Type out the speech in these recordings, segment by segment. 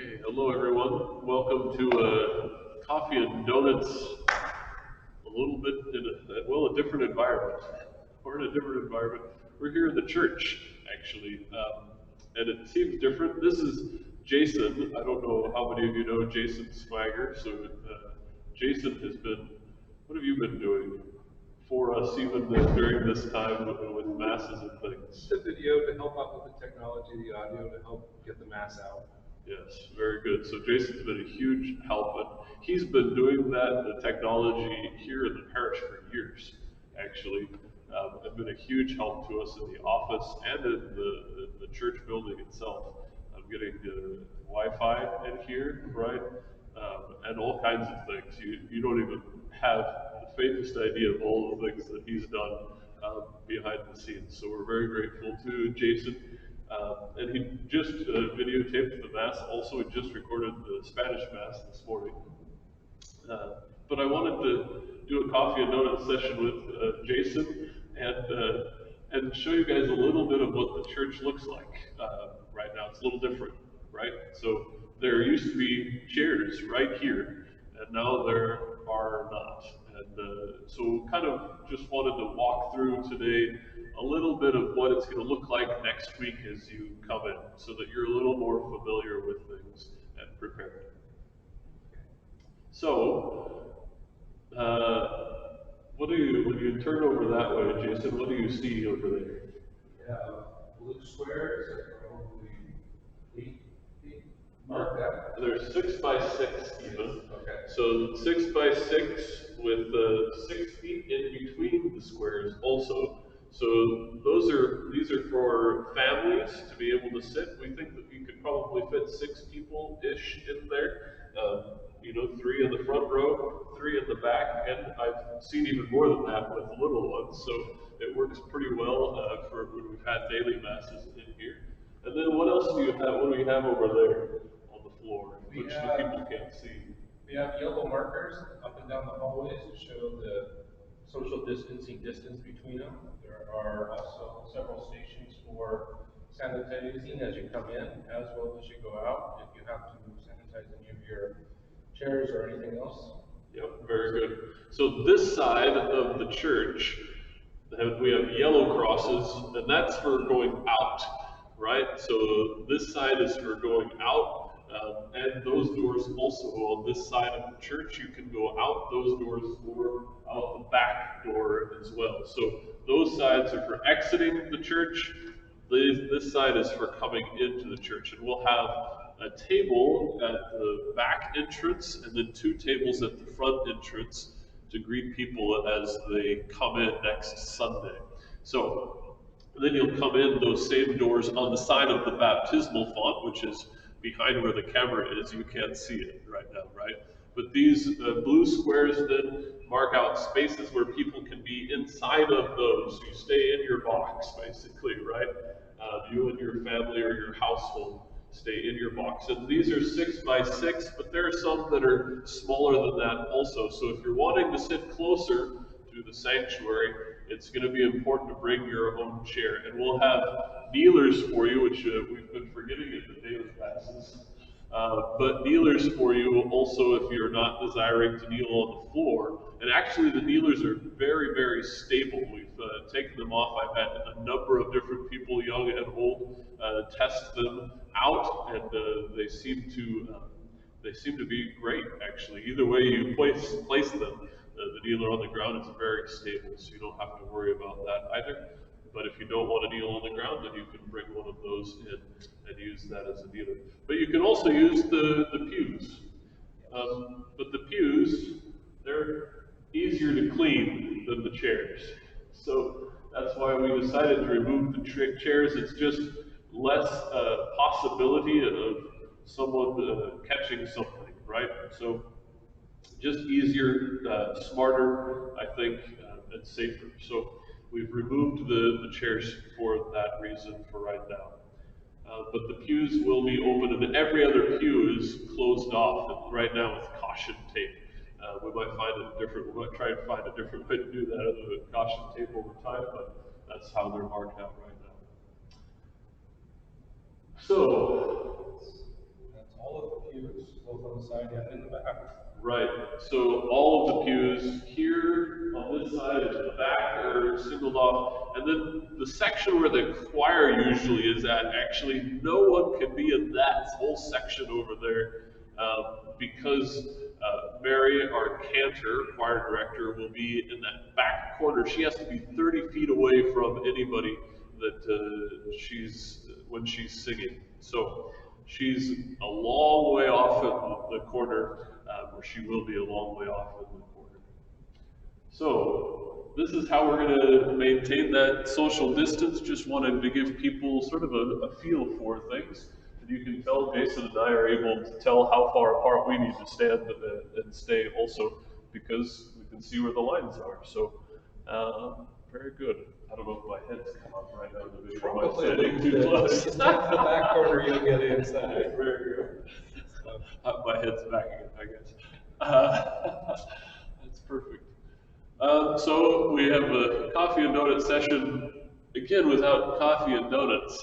Okay, hello everyone. Welcome to Coffee and Donuts. A little bit in a different environment. We're in a different environment. We're here in the church, actually, and it seems different. This is Jason. I don't know how many of you know Jason Swagger. So, Jason has been. What have you been doing for us, even during this time with masses and things? The video to help out with the technology, the audio to help get the mass out. Yes, very good. So Jason's been a huge help, and he's been doing that, the technology here in the parish for years, actually. And been a huge help to us in the office and in the church building itself. I'm getting Wi-Fi in here, right? And all kinds of things. You don't even have the faintest idea of all the things that he's done behind the scenes. So we're very grateful to Jason. And he just videotaped the Mass. Also, he just recorded the Spanish Mass this morning. But I wanted to do a coffee and donut session with Jason and show you guys a little bit of what the church looks like right now. It's a little different, right? So there used to be chairs right here, and now there are not. And so kind of just wanted to walk through today a little bit of what it's going to look like next week as you come in, so that you're a little more familiar with things and prepared. So, when you turn over that way, Jason, what do you see over there? Yeah, blue squares are probably 8 feet. Mark that. They're 6 by 6 even. Okay. So 6 by 6 with 6 feet in between the squares also. So these are for families to be able to sit. We think that we could probably fit 6 people-ish in there. 3 in the front row, 3 in the back, and I've seen even more than that with the little ones. So it works pretty well for when we've had daily masses in here. And then what else do you have? What do we have over there on the floor, which the people can't see? We have yellow markers up and down the hallways to show the social distancing distance between them. There are also several stations for sanitizing as you come in, as well as you go out. If you have to sanitize any of your chairs or anything else. Yep, very good. So this side of the church, we have yellow crosses, and that's for going out, right? So this side is for going out, and those doors also on this side of the church, you can go out those doors or out the back door as well. So those sides are for exiting the church. This side is for coming into the church, and we'll have a table at the back entrance and then 2 tables at the front entrance to greet people as they come in next Sunday. So then you'll come in those same doors on the side of the baptismal font, which is behind where the camera is. You can't see it right now, right? But these blue squares then mark out spaces where people can be inside of those. You stay in your box, basically, right? You and your family or your household stay in your box. And these are 6 by 6, but there are some that are smaller than that also. So if you're wanting to sit closer to the sanctuary, it's going to be important to bring your own chair. And we'll have kneelers for you, which we've been forgetting in the daily classes. But kneelers for you also if you're not desiring to kneel on the floor. And actually the kneelers are very, very stable. We've taken them off. I've had a number of different people, young and old, test them out, and they seem to be great actually. Either way you place them, the kneeler on the ground is very stable, so you don't have to worry about that either. But if you don't want to kneel on the ground, then you can bring one of those in and use that as a kneeler. But you can also use the pews. But the pews, they're easier to clean than the chairs. So that's why we decided to remove the chairs. It's just less possibility of someone catching something, right? So just easier, smarter, I think, and safer. So we've removed the chairs for that reason for right now. But the pews will be open, and every other pew is closed off right now with caution tape. We might try and find a different way to do that other than caution tape over time, but that's how they're marked out right now. So That's all of both on the side and in the back. Right. So all of the pews here on this side and the back are singled off, and then the section where the choir usually is at, actually no one can be in that whole section over there because Mary, our cantor, choir director, will be in that back corner. She has to be 30 feet away from anybody that she's when she's singing. So she's a long way off in the corner, where she will be a long way off in the corner. So this is how we're going to maintain that social distance. Just wanted to give people sort of a feel for things. And you can tell Jason and I are able to tell how far apart we need to stand and stay also because we can see where the lines are. So very good. I don't know if my head's come up right now in the video. Am I standing too close? If you stand in the back corner, you'll get inside. Very good. My head's back again, I guess. That's perfect. So we have a coffee and donut session, again without coffee and donuts.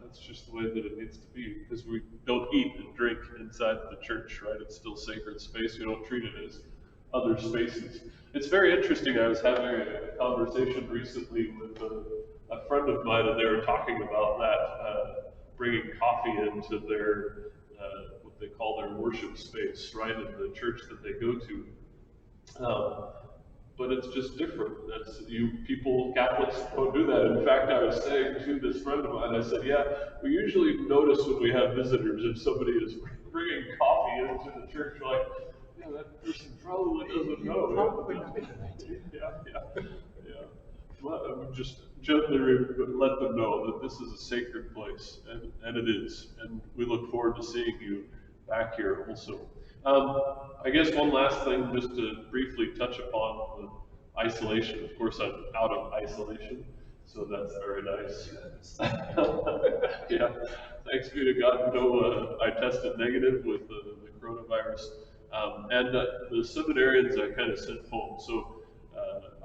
That's just the way that it needs to be because we don't eat and drink inside the church, right? It's still sacred space. We don't treat it as other spaces. It's very interesting. I was having a conversation recently with a friend of mine, and they were talking about that, bringing coffee into their what they call their worship space, right, in the church that they go to. But it's just different. That's people, Catholics don't do that. In fact, I was saying to this friend of mine, I said, yeah, we usually notice when we have visitors if somebody is bringing coffee into the church, we're like, yeah, that person probably doesn't know. Probably not a good idea. Yeah. Well, just gently let them know that this is a sacred place, and it is. And we look forward to seeing you back here also. I guess one last thing, just to briefly touch upon the isolation. Of course, I'm out of isolation, so that's very nice. Yeah, thanks be to God. No, I tested negative with the coronavirus, and the seminarians I kind of sent home. So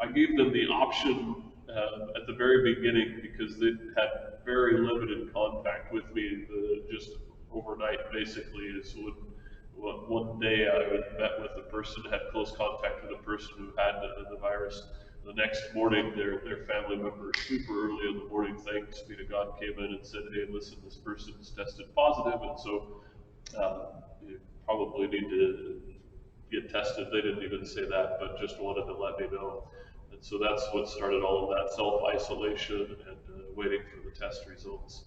I gave them the option at the very beginning because they had very limited contact with me, just overnight basically is one day I met with a person, had close contact with a person who had the virus. The next morning, their family member, super early in the morning, thanks be to God, came in and said, hey, listen, this person's tested positive, and so you probably need to get tested. They didn't even say that, but just wanted to let me know. And so that's what started all of that self-isolation and waiting for the test results.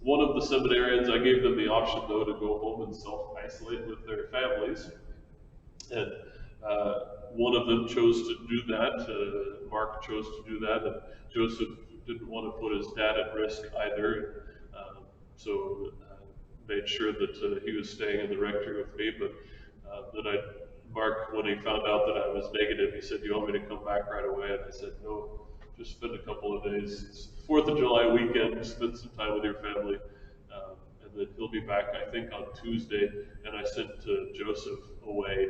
One of the seminarians, I gave them the option though to go home and self-isolate with their families. And one of them chose to do that. Mark chose to do that, and Joseph didn't want to put his dad at risk either. So made sure that he was staying in the rectory with me. But then Mark, when he found out that I was negative, he said, "Do you want me to come back right away?" And I said, "No, just spend a couple of days. It's 4th of July weekend, spend some time with your family." And then he'll be back, I think, on Tuesday. And I sent Joseph away.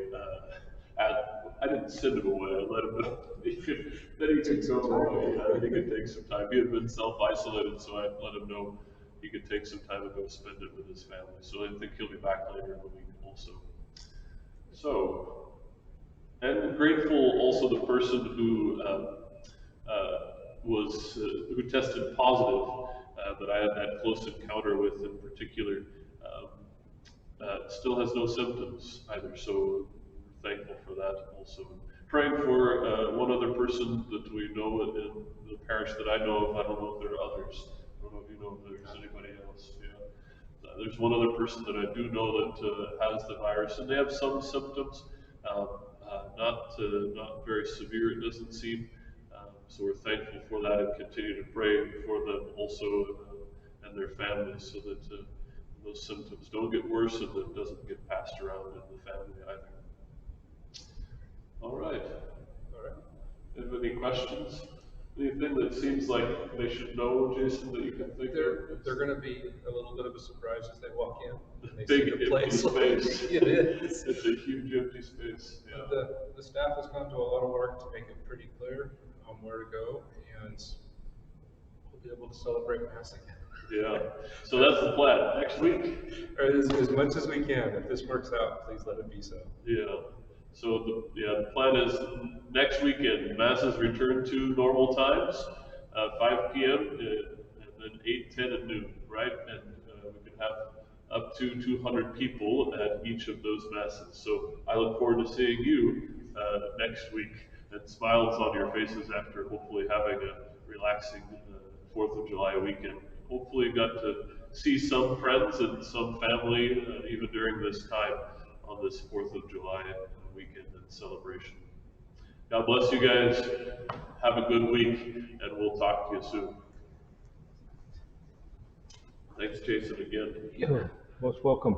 I didn't send him away. I let him know that he could go away. He could take some time. He had been self-isolated, so I let him know he could take some time and go spend it with his family. So I think he'll be back later in the week also. So, and grateful also the person who who tested positive, that I had that close encounter with in particular, still has no symptoms either. So we're thankful for that also. Praying for one other person that we know in the parish that I know of. I don't know if there are others. I don't know if you know if there's anybody else. Yeah. There's one other person that I do know that has the virus, and they have some symptoms, not very severe. It doesn't seem. So we're thankful for that and continue to pray for them also and their families, so that those symptoms don't get worse and that it doesn't get passed around in the family either. All right. Have any questions? Anything that seems like they should know, Jason, that you can think of? They're going to be a little bit of a surprise as they walk in. The big empty space. It is. It's a huge empty space. Yeah. The staff has gone to a lot of work to make it pretty clear where to go, and we'll be able to celebrate Mass again. Yeah, so that's the plan, next week. Or as much as we can. If this works out, please let it be so. Yeah, so the plan is next weekend, masses return to normal times, 5 p.m. And then 8, 10, and noon, right? And we can have up to 200 people at each of those masses. So I look forward to seeing you next week, and smiles on your faces after hopefully having a relaxing 4th of July weekend. Hopefully you got to see some friends and some family even during this time on this 4th of July weekend and celebration. God bless you guys. Have a good week, and we'll talk to you soon. Thanks, Jason, again. Most welcome.